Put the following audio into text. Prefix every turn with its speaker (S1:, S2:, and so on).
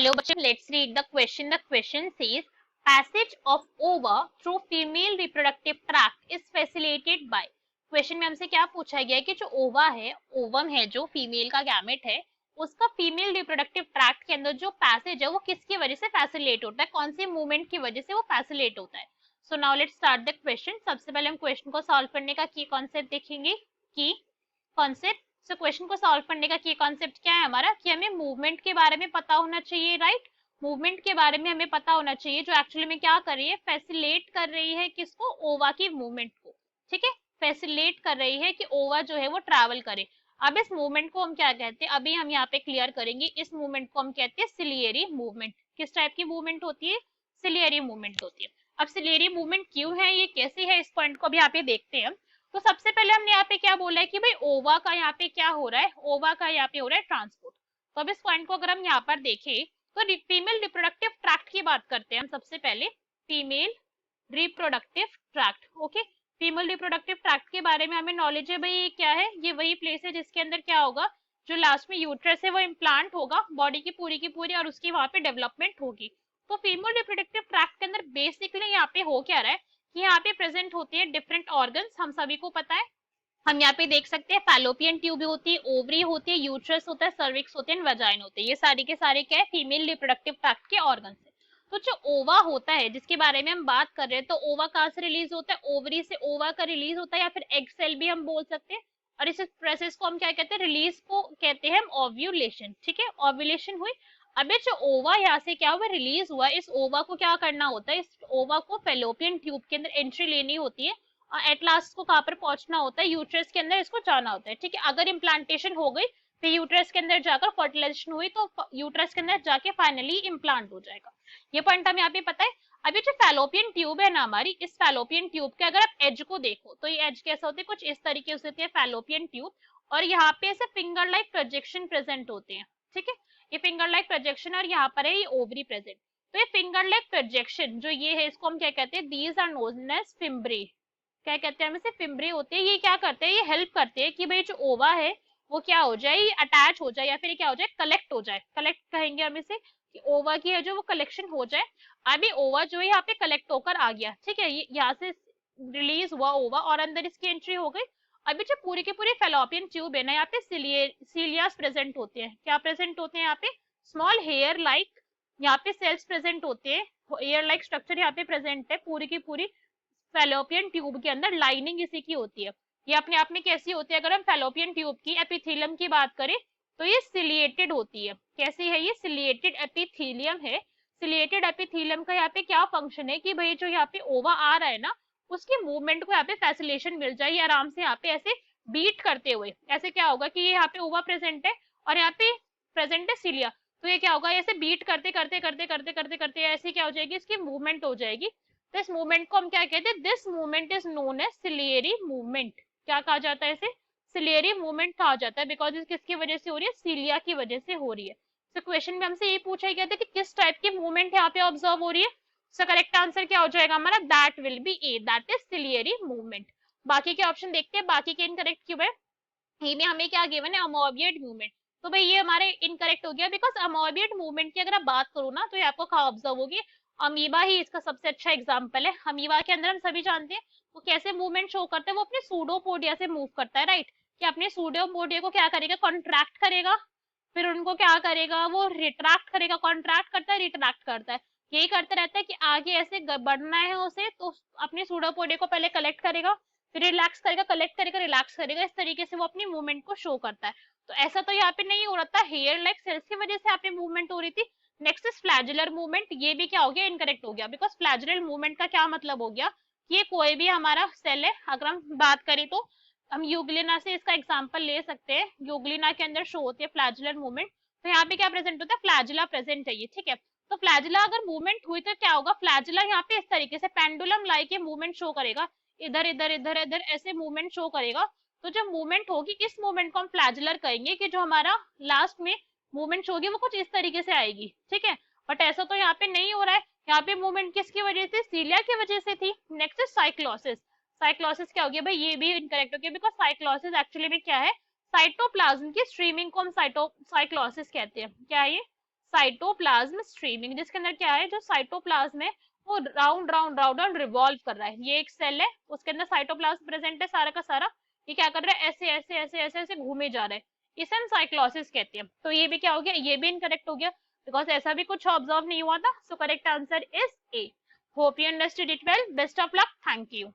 S1: Hello बच्चों, let's read the question. The question says passage of ओवा through female reproductive tract is facilitated bye. Question में हमसे क्या पूछा गया है कि जो ओवा है, ओवम है, जो फीमेल का गैमेट है, उसका फीमेल रिप्रोडक्टिव ट्रैक्ट के अंदर जो पैसेज है वो किसकी वजह से फैसिलिटेट होता है, कौन सी मूवमेंट की वजह से वो फैसिलिटेट होता है. So now let's start the question. सबसे पहले हम क्वेश्चन को सॉल्व करने का की कॉन्सेप्ट देखेंगे. की कॉन्सेप्ट. सो क्वेश्चन को सॉल्व करने का की कॉन्सेप्ट क्या है हमारा, कि हमें मूवमेंट के बारे में पता होना चाहिए. राइट, मूवमेंट के बारे में हमें पता होना चाहिए जो एक्चुअली में क्या कर रही है, फैसिलेट कर रही है किसको, ओवा की मूवमेंट को. ठीक है, फैसिलेट कर रही है कि ओवा जो है वो ट्रैवल करे. अब इस मूवमेंट को हम क्या कहते हैं, अभी हम यहाँ पे क्लियर करेंगे. इस मूवमेंट को हम कहते हैं सिलियरी मूवमेंट. किस टाइप की मूवमेंट होती है, सिलियरी मूवमेंट होती है. अब सिलियरी मूवमेंट क्यों है, ये कैसे है, इस पॉइंट को अभी यहाँ पे देखते हैं. तो सबसे पहले हमने यहाँ पे क्या बोला है कि भाई ओवा का यहाँ पे क्या हो रहा है, ओवा का यहाँ पे हो रहा है ट्रांसपोर्ट. तो अब इस पॉइंट को अगर हम यहाँ पर देखें तो फीमेल रिप्रोडक्टिव ट्रैक्ट की बात करते हैं हम सबसे पहले. Female reproductive tract. Okay, female reproductive tract के बारे में हमें नॉलेज है. भाई ये क्या है, ये वही प्लेस है जिसके अंदर क्या होगा, जो लास्ट में यूट्रस है वो इम्प्लांट होगा बॉडी की पूरी और उसकी वहां पे डेवलपमेंट होगी. तो फीमेल रिप्रोडक्टिव ट्रैक्ट के अंदर बेसिकली यहाँ पे हो क्या रहा है कि यहाँ पे प्रेजेंट होती है डिफरेंट ऑर्गन्स, हम सभी को पता है. हम यहाँ पे देख सकते हैं फैलोपियन ट्यूब होती है, ओवरी होती है, यूट्रस होता है, सर्विक्स होते हैं, वजाइन होते हैं. ये सारे के सारे क्या है, फीमेल रिप्रोडक्टिव ट्रैक्ट के ऑर्गन्स है. तो जो ओवा होता है जिसके बारे में हम बात कर रहे हैं, तो ओवा कहाँ से रिलीज होता है, ओवरी से ओवा का रिलीज होता है, या फिर एग सेल भी हम बोल सकते हैं. और इस प्रोसेस को हम क्या कहते हैं, रिलीज को कहते हैं हम ओव्यूलेशन. ठीक है, ओव्यूलेशन हुई. अबे जो ओवा यहाँ से क्या हुआ, रिलीज हुआ, इस ओवा को क्या करना होता है, इस ओवा को फेलोपियन ट्यूब के अंदर एंट्री लेनी होती है और एट लास्ट को कहाँ पर पहुंचना होता है, यूट्रस के अंदर इसको जाना होता है. ठीक है, अगर इम्प्लांटेशन हो गई फिर यूट्रस के अंदर जाकर फर्टिलाइजेशन हुई तो यूट्रस के अंदर जाके फाइनली इम्प्लांट हो जाएगा. ये पॉइंट हमें यहाँ पे पता है. अभी जो फैलोपियन ट्यूब है ना हमारी, इस फैलोपियन ट्यूब के अगर आप एज को देखो तो ये एज कैसा होती है, कुछ इस तरीके से होती है फैलोपियन ट्यूब. और यहाँ पे ऐसे फिंगर लाइक प्रोजेक्शन प्रेजेंट होते हैं. ठीक है, ये फिंगर लाइक प्रोजेक्शन और यहाँ पर है ये ओवरी प्रेजेंट. तो ये फिंगर लाइक प्रोजेक्शन जो ये है इसको हम क्या कहते हैं, these are known as fimbriae. क्या कहते हैं, हमें फिम्ब्रे होते हैं. ये क्या करते हैं, ये हेल्प करते हैं कि भाई जो ओवा है वो क्या हो जाए, ये अटैच हो जाए या फिर क्या हो जाए, कलेक्ट हो जाए. कलेक्ट कहेंगे हम इसे, कि ओवा की है जो वो कलेक्शन हो जाए. अभी ओवा जो है यहाँ पे कलेक्ट होकर आ गया. ठीक है, ये यहाँ से रिलीज हुआ ओवा और अंदर इसकी एंट्री हो गई. अभी जो पूरी की पूरी फेलोपियन ट्यूब है ना, यहाँ पे सीलियास प्रेजेंट होते हैं. क्या प्रेजेंट होते हैं यहाँ पे, स्मॉल हेयर लाइक यहाँ पे सेल्स प्रेजेंट होते हैं. हेयर लाइक स्ट्रक्चर यहाँ पे प्रेजेंट है पूरी की पूरी फेलोपियन ट्यूब के अंदर. लाइनिंग इसी की होती है. ये अपने आप में कैसी होती है, अगर हम फेलोपियन ट्यूब की एपिथेलियम की बात करें तो ये सिलिएटेड होती है. कैसी है, ये सिलिएटेड एपिथेलियम है. सिलिएटेड एपिथेलियम का यहाँ पे क्या फंक्शन है कि भाई जो यहाँ पे ओवा आ रहा है ना, उसकी मूवमेंट को यहाँ पे फैसिलेशन मिल जाए. ये आराम से यहाँ पे ऐसे बीट करते हुए, ऐसे क्या होगा कि ये यहाँ पे ओवा प्रेजेंट है और यहाँ पे प्रेजेंट है सिलिया. तो ये क्या होगा, ऐसे बीट करते करते करते करते करते करते ऐसे क्या हो जाएगी, इसकी मूवमेंट हो जाएगी. तो इस मूवमेंट को हम क्या कहते हैं, this movement is known as ciliary movement. क्या कहा जाता है इसे, सिलियरी मूवमेंट कहा जाता है. बिकॉज किसकी वजह से हो रही है, सिलिया की वजह से हो रही है. तो क्वेश्चन में हमसे ये पूछा गया था कि किस टाइप की मूवमेंट यहाँ पे ऑब्जर्व हो रही है. सो करेक्ट आंसर क्या हो जाएगा हमारा, that will be A, that is ciliary movement. बाकी के ऑप्शन देखते हैं, बाकी के इनकरेक्ट क्यों है. ये में हमें क्या गिवन है, अमोबियट मूवमेंट. तो भाई ये हमारे इनकरेक्ट हो गया, बिकॉज अमोबियट मूवमेंट की अगर आप बात करो ना तो ये आपको कहाँ ऑब्जर्व होगी, अमीबा ही इसका सबसे अच्छा एग्जाम्पल है. अमीबा के अंदर हम सभी जानते हैं वो कैसे मूवमेंट शो करता है, वो अपने सूडोपोडिया से मूव करता है. राइट, कि अपने सूडोपोडिया को क्या करेगा, कॉन्ट्रैक्ट करेगा, फिर उनको क्या करेगा, वो रिट्रैक्ट करेगा. कॉन्ट्रैक्ट करता है, रिट्रैक्ट करता है, यही करता रहता है कि आगे ऐसे बढ़ना है उसे, तो अपने सूडोपोडिया को पहले कलेक्ट करेगा, फिर रिलैक्स करेगा, कलेक्ट करेगा, रिलैक्स करेगा. इस तरीके से वो अपनी मूवमेंट को शो करता है. तो ऐसा तो यहाँ पे नहीं हो रहा था, हेयर लाइक सेल्स की वजह से यहाँ पे मूवमेंट हो रही थी. Next is flagellar movement. ये भी क्या हो गया, इनकरेक्ट हो गया. बिकॉज फ्लैजुलर मूवमेंट का क्या मतलब हो गया, ये कोई भी हमारा सेल है. अगर हम बात करें तो हम यूग्लिना से इसका एग्जांपल ले सकते हैं. यूग्लिना के अंदर शो होती है फ्लैजुलर मूवमेंट. तो यहाँ पे क्या प्रेजेंट होता है, फ्लैजुला प्रेजेंट है ये. ठीक है, तो फ्लैजुला अगर मूवमेंट हुई तो क्या होगा, फ्लैजुला यहाँ पे इस तरीके से पेंडुलम लाइक ये मूवमेंट शो करेगा, इधर इधर इधर इधर ऐसे मूवमेंट शो करेगा. तो जब मूवमेंट होगी, इस मूवमेंट को हम फ्लैजुलर कहेंगे, कि जो हमारा लास्ट में मूवमेंट होगी वो कुछ इस तरीके से आएगी. ठीक है, बट ऐसा तो यहाँ पे नहीं हो रहा है. यहाँ पे मूवमेंट किसकी वजह से, सीलिया की वजह से थी. Next is cyclosis. साइक्लोसिस क्या हो गया भाई, ये भी इनकरेक्ट हो गया. बिकॉज साइक्लोसिस एक्चुअली में क्या है, साइटोप्लाज्म की स्ट्रीमिंग को हम साइक्लोसिस कहते हैं. क्या है ये, साइटोप्लाज्म स्ट्रीमिंग, जिसके अंदर क्या है, जो साइटोप्लाज्म है वो round round round round revolve कर रहा है। ये एक सेल है, उसके अंदर साइटोप्लाज्म प्रेजेंट है सारा का सारा, ये क्या कर रहा है, ऐसे ऐसे ऐसे ऐसे ऐसे घूमे जा रहा है, इसे हम साइक्लोसिस कहते हैं। तो ये भी क्या हो गया, ये भी इनकरेक्ट हो गया, बिकॉज ऐसा भी कुछ ऑब्जर्व नहीं हुआ था। So correct answer is a. Hope you understood it well, best of luck, thank you.